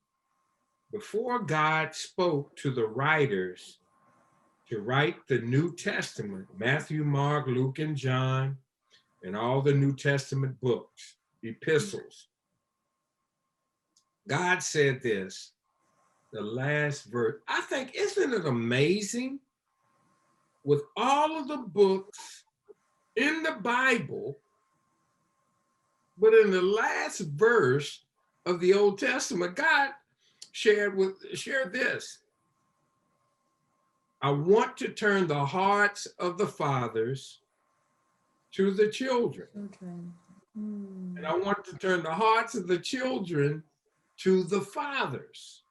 Before God spoke to the writers to write the New Testament, Matthew, Mark, Luke, and John, and all the New Testament books, epistles, God said this, the last verse. I think, isn't it amazing? With all of the books in the Bible, but in the last verse of the Old Testament, God shared this. I want to turn the hearts of the fathers to the children. And I want to turn the hearts of the children to the fathers.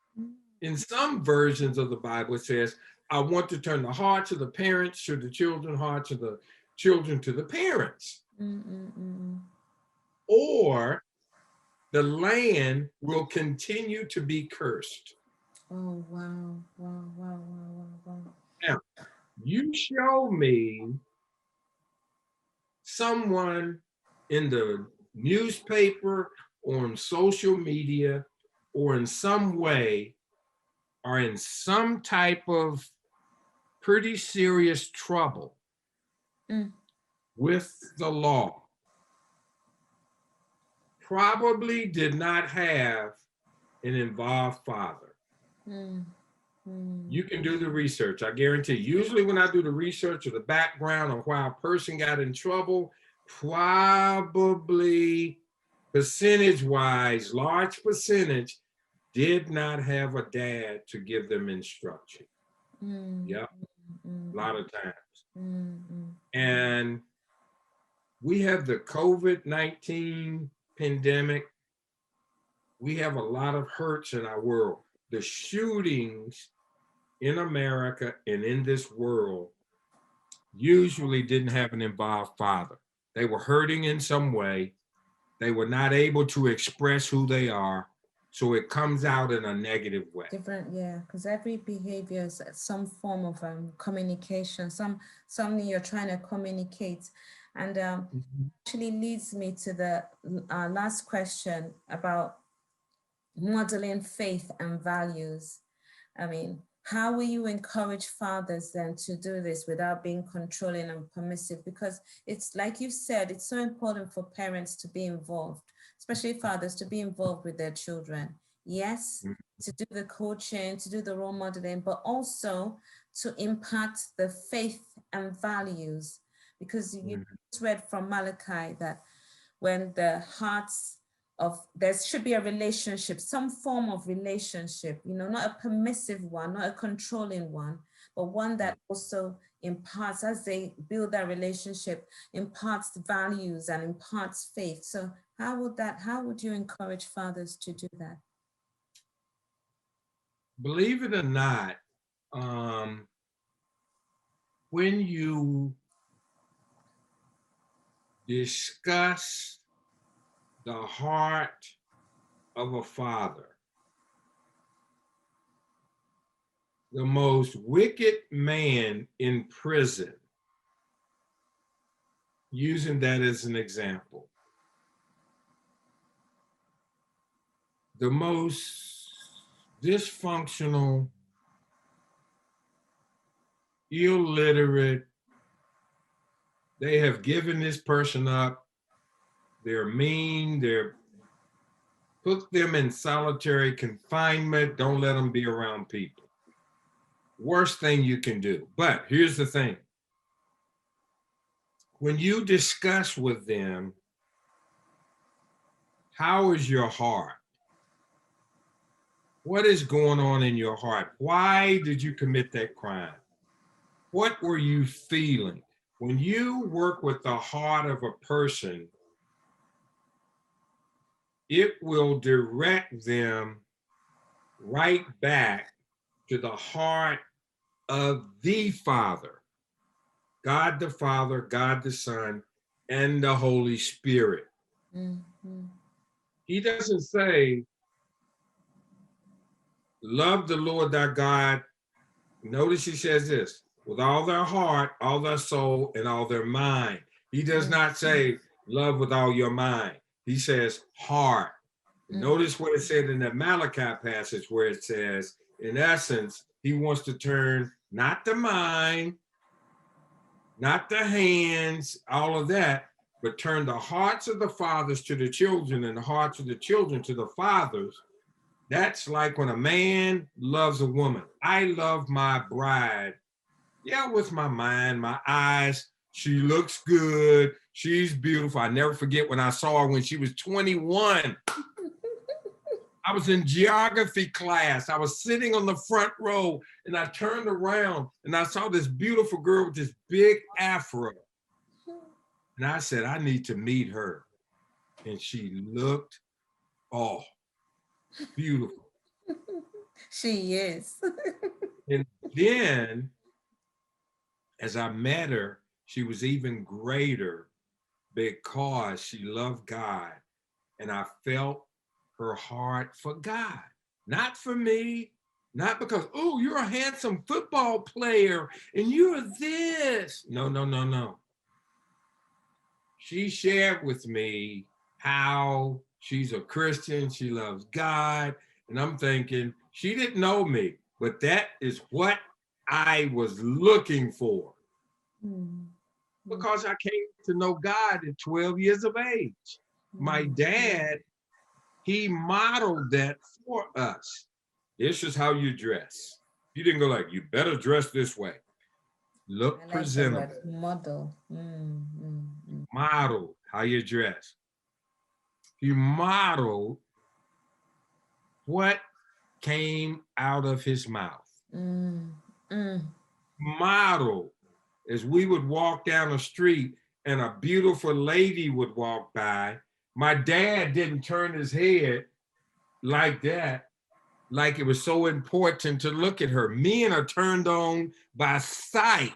In some versions of the Bible, it says, I want to turn the hearts of the parents to the children, hearts of the children to the parents. Or the land will continue to be cursed. Oh, wow, wow, wow, wow, wow, wow. Now, you show me someone in the newspaper or on social media or in some way are in some type of pretty serious trouble with the law, probably did not have an involved father. You can do the research, I guarantee. Usually when I do the research or the background on why a person got in trouble, probably percentage-wise, large percentage, did not have a dad to give them instruction. Yep, a lot of times. And we have the COVID-19 pandemic. We have a lot of hurts in our world. The shootings in America and in this world usually didn't have an involved father. They were hurting in some way. They were not able to express who they are. So it comes out in a negative way. Different, yeah, because every behavior is some form of communication, something you're trying to communicate. And actually leads me to the last question about modeling faith and values. I mean, how will you encourage fathers then to do this without being controlling and permissive? Because it's like you said, it's so important for parents to be involved, especially fathers to be involved with their children. Yes, to do the coaching, to do the role modeling, but also to impact the faith and values. Because you just read from Malachi that when the hearts there should be a relationship, some form of relationship, not a permissive one, not a controlling one, but one that also imparts, as they build that relationship, imparts values and imparts faith. So how would you encourage fathers to do that? Believe it or not, when you discuss the heart of a father, the most wicked man in prison, using that as an example, the most dysfunctional, illiterate, they have given this person up, they're mean, they're put them in solitary confinement, don't let them be around people. Worst thing you can do. But here's the thing. when you discuss with them, how is your heart? What is going on in your heart? Why did you commit that crime? What were you feeling? When you work with the heart of a person, it will direct them right back to the heart of the Father, God the Father, God the Son, and the Holy Spirit. Mm-hmm. He doesn't say, love the Lord thy God. Notice he says this, with all their heart, all their soul, and all their mind. He does not say, love with all your mind. He says, heart. Notice what it said in the Malachi passage where it says, in essence, he wants to turn not the mind, not the hands, all of that, but turn the hearts of the fathers to the children and the hearts of the children to the fathers. That's like when a man loves a woman. I love my bride. Yeah, with my mind, my eyes. She looks good. She's beautiful. I never forget when I saw her when she was 21. I was in geography class. I was sitting on the front row and I turned around and I saw this beautiful girl with this big afro. And I said, I need to meet her. And she looked, oh, beautiful. She is. And then as I met her, she was even greater because she loved God. And I felt her heart for God, not for me, not because, oh, you're a handsome football player and you're this. No, no, no, no. She shared with me how she's a Christian, she loves God. And I'm thinking, she didn't know me, but that is what I was looking for. Because I came to know God at 12 years of age. My dad, he modeled that for us. This is how you dress. He didn't go like, you better dress this way. Look I like the presentable. word model. Model how you dress. He modeled what came out of his mouth. Modeled as we would walk down the street and a beautiful lady would walk by. My dad didn't turn his head like that, like it was so important to look at her. Men are turned on by sight.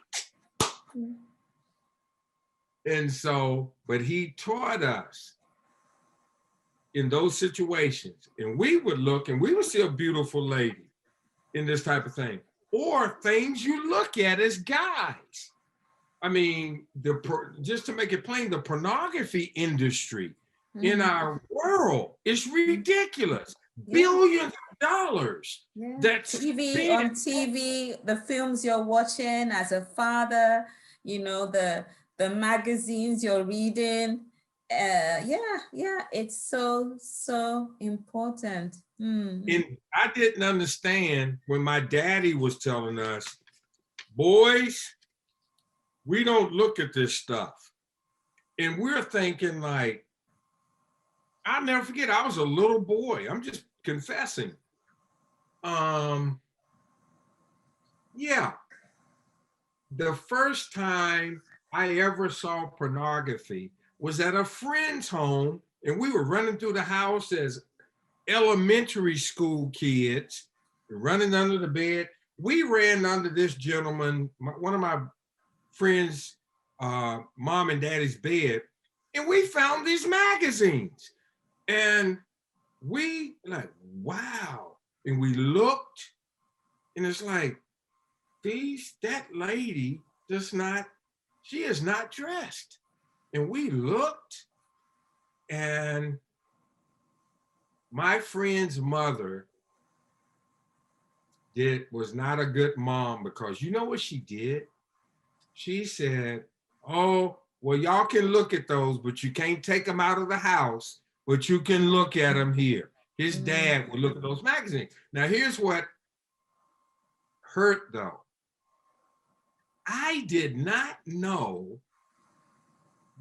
And so, but he taught us in those situations, and we would look and we would see a beautiful lady in this type of thing, or things you look at as guys. I mean, just to make it plain, the pornography industry in our world is ridiculous. Billions of dollars. That's on TV, the films you're watching as a father, you know, the magazines you're reading. It's so important. And I didn't understand when my daddy was telling us, boys, we don't look at this stuff. And we're thinking like, I'll never forget, I was a little boy. I'm just confessing. Yeah. The first time I ever saw pornography was at a friend's home, and we were running through the house as elementary school kids, running under the bed. We ran under this gentleman, one of my friends' mom and daddy's bed, and we found these magazines. And we like, wow. And we looked, and it's like, that lady she is not dressed. And we looked, and my friend's mother was not a good mom, because you know what she did? She said, oh, well, y'all can look at those, but you can't take them out of the house, but you can look at them here. His dad would look at those magazines. Now, here's what hurt, though. I did not know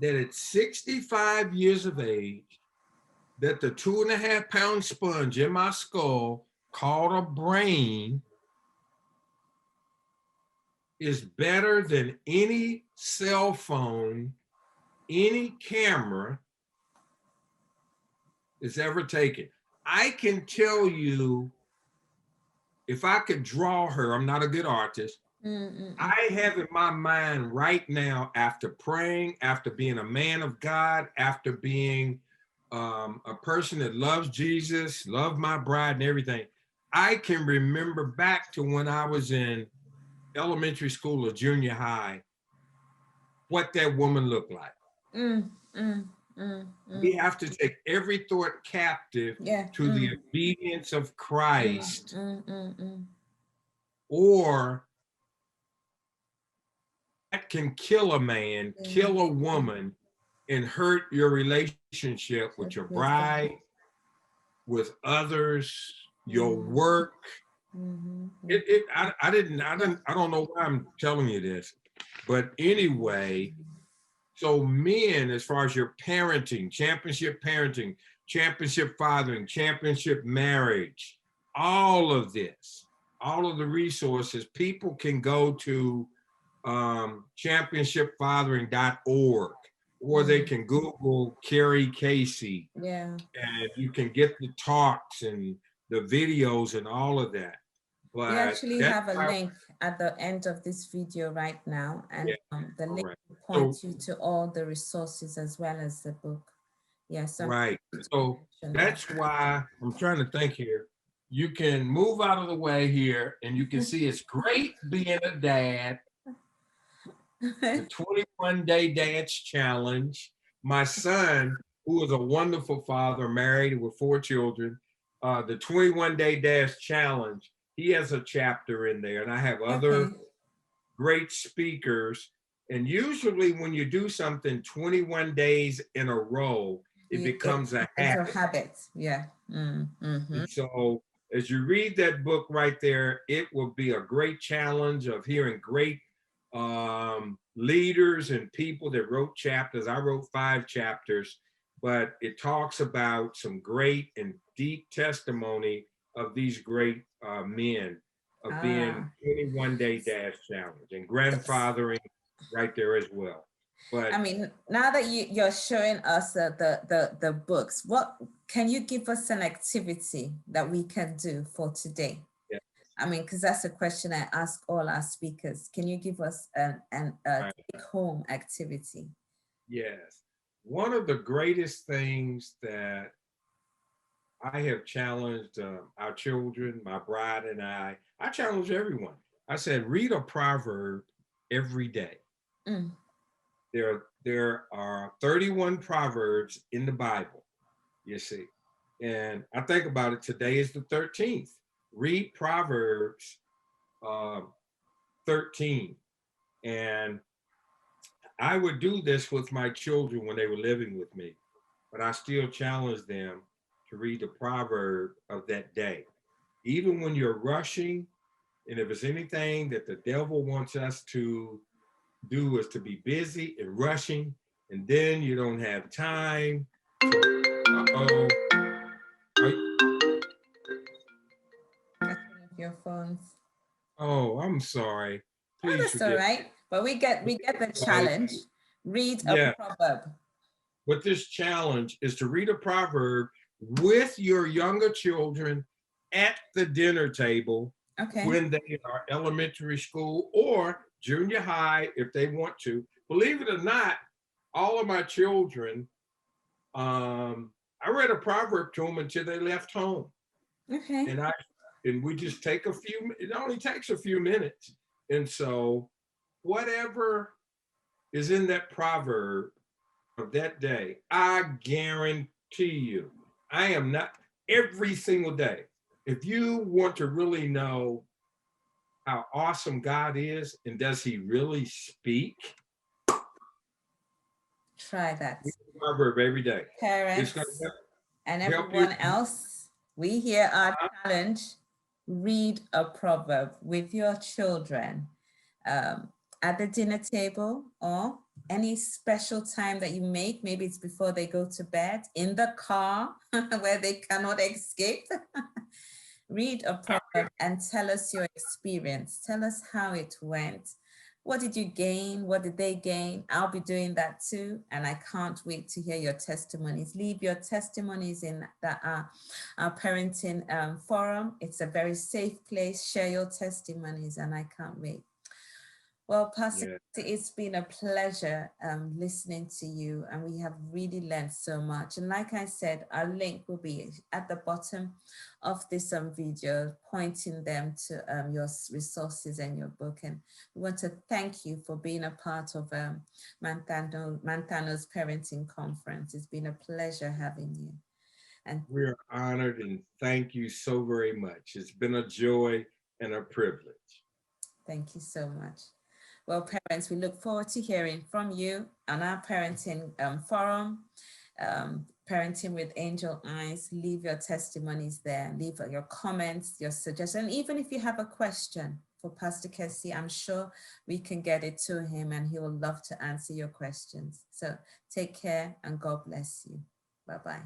that at 65 years of age, that the 2.5-pound sponge in my skull called a brain is better than any cell phone, any camera is ever taken. I can tell you, if I could draw her, I'm not a good artist. I have in my mind right now, after praying, after being a man of God, after being a person that loves Jesus, love my bride and everything, I can remember back to when I was in elementary school or junior high, what that woman looked like. We have to take every thought captive to the obedience of Christ, or that can kill a man, kill a woman, and hurt your relationship with your bride, with others, your work. I don't know why I'm telling you this, but anyway, so men, as far as your parenting, championship fathering, championship marriage, all of this, all of the resources, people can go to championshipfathering.org, or they can Google Carey Casey. Yeah. And you can get the talks and the videos and all of that. But we actually have a link at the end of this video right now, and the link will point you to all the resources as well as the book. Yes. Right. So that's why I'm trying to think here. You can move out of the way here, and you can see it's great being a dad. The 21-day dance challenge. My son, who is a wonderful father, married with 4 children, the 21-day dance challenge, he has a chapter in there, and I have other great speakers. And usually when you do something 21 days in a row, it becomes a habit. It's a habit, yeah. And so as you read that book right there, it will be a great challenge of hearing great leaders and people that wrote chapters. I wrote 5 chapters, but it talks about some great and deep testimony of these great men of being 21-day dash challenge and grandfathering right there as well. But I mean, now that you're showing us the books, what can you give us an activity that we can do for today? Yeah. I mean, because that's a question I ask all our speakers. Can you give us a take-home activity? Yes. One of the greatest things that I have challenged our children, my bride and I challenge everyone. I said, read a proverb every day. There are 31 proverbs in the Bible, you see. And I think about it, today is the 13th. Read Proverbs 13. And I would do this with my children when they were living with me, but I still challenge them to read the proverb of that day. Even when you're rushing, and if it's anything that the devil wants us to do is to be busy and rushing, and then you don't have time. Uh-oh. Your phones. Oh, I'm sorry. Please. Oh, that's all right. But we get the challenge. Read a proverb. But this challenge is to read a proverb with your younger children at the dinner table when they are elementary school or junior high if they want to. Believe it or not, all of my children, I read a proverb to them until they left home. And we just take it only takes a few minutes. And so whatever is in that proverb of that day, I guarantee you, I am not every single day. If you want to really know how awesome God is and does he really speak? Try that. Proverb every day. Parents and everyone else, we hear our challenge. Read a proverb with your children at the dinner table or any special time that you make, maybe it's before they go to bed, in the car where they cannot escape. Read a proverb and tell us your experience. Tell us how it went. What did you gain? What did they gain? I'll be doing that too. And I can't wait to hear your testimonies. Leave your testimonies in our parenting forum. It's a very safe place. Share your testimonies and I can't wait. Well, Pastor, it's been a pleasure listening to you, and we have really learned so much. And like I said, our link will be at the bottom of this video, pointing them to your resources and your book. And we want to thank you for being a part of Manthano's Parenting Conference. It's been a pleasure having you. And we're honored and thank you so very much. It's been a joy and a privilege. Thank you so much. Well, parents, we look forward to hearing from you on our parenting forum, Parenting with Angel Eyes. Leave your testimonies there, leave your comments, your suggestions. Even if you have a question for Pastor Casey, I'm sure we can get it to him and he will love to answer your questions. So take care and God bless you. Bye-bye.